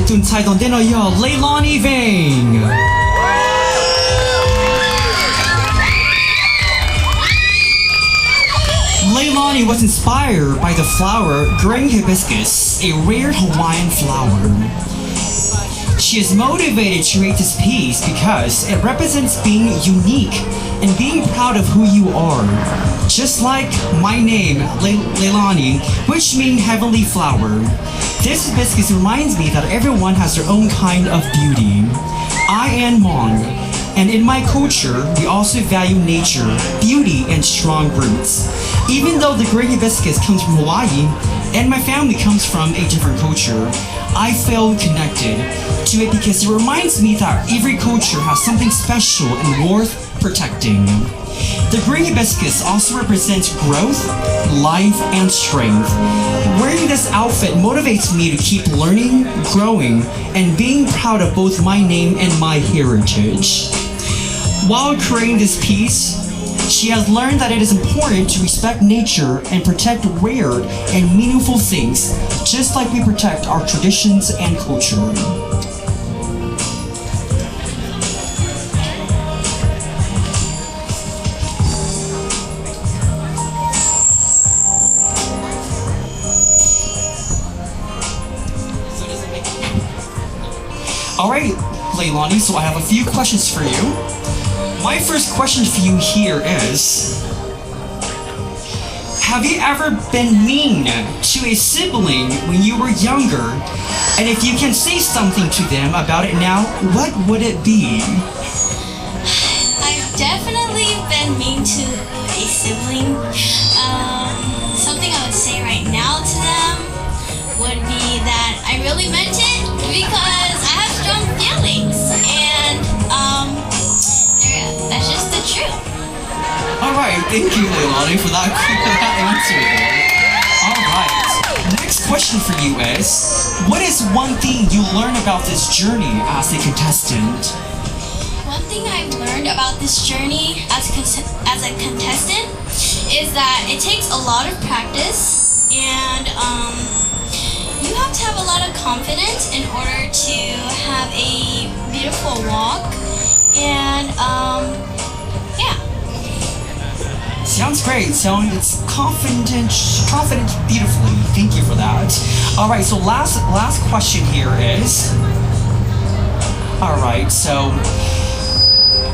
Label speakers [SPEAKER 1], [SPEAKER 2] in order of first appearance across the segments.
[SPEAKER 1] tun Thai Don Deno Yo, Leilani Vaj. Leilani was inspired by the flower green hibiscus, a rare Hawaiian flower. She is motivated to create this piece because it represents being unique and being proud of who you are. Just like my name, Leilani, which means heavenly flower. This hibiscus reminds me that everyone has their own kind of beauty. I am Hmong, and in my culture, we also value nature, beauty, and strong roots. Even though the green hibiscus comes from Hawaii, and my family comes from a different culture, I feel connected to it because it reminds me that every culture has something special and worth protecting. The green hibiscus also represents growth, life, and strength. Wearing this outfit motivates me to keep learning, growing, and being proud of both my name and my heritage. While creating this piece, she has learned that it is important to respect nature and protect rare and meaningful things, just like we protect our traditions and culture. Alright, Leilani, so I have a few questions for you. My first question for you here is, have you ever been mean to a sibling when you were younger? And if you can say something to them about it now, what would it be?
[SPEAKER 2] I've definitely been mean to a sibling. Something I would say right now to them would be that I really meant it because I have strong feelings, and that's just the truth.
[SPEAKER 1] Alright, thank you, Leilani, for that answer there. Alright, next question for you is, what is one thing you learned about this journey as a contestant?
[SPEAKER 2] One thing I've learned about this journey as a contestant is that it takes a lot of practice, and you have to have a lot of confidence in order to have a beautiful walk, and yeah.
[SPEAKER 1] Sounds great. So it's confident beautifully. Thank you for that. All right. So last question here is. All right. So,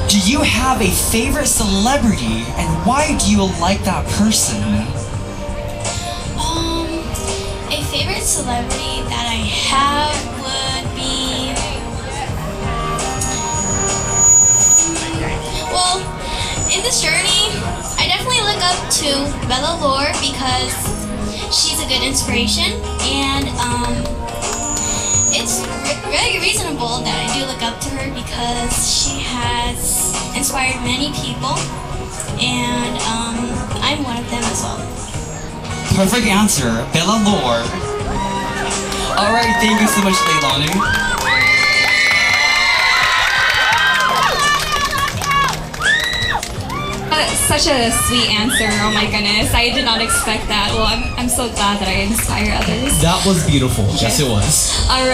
[SPEAKER 1] do you have a favorite celebrity, and why do you like that person?
[SPEAKER 2] A favorite celebrity that I have would be. Well, in this journey, I definitely look up to Bella Lore because she's a good inspiration, and it's very reasonable that I do look up to her because she has inspired many people, and I'm one of them as well.
[SPEAKER 1] Perfect answer, Bella Lore. All right, thank you so much, Leilani.
[SPEAKER 3] Such a sweet answer. Oh my goodness, I did not expect that. Well, I'm so glad that I inspire others.
[SPEAKER 1] That was beautiful. Yes, it was.
[SPEAKER 3] All right.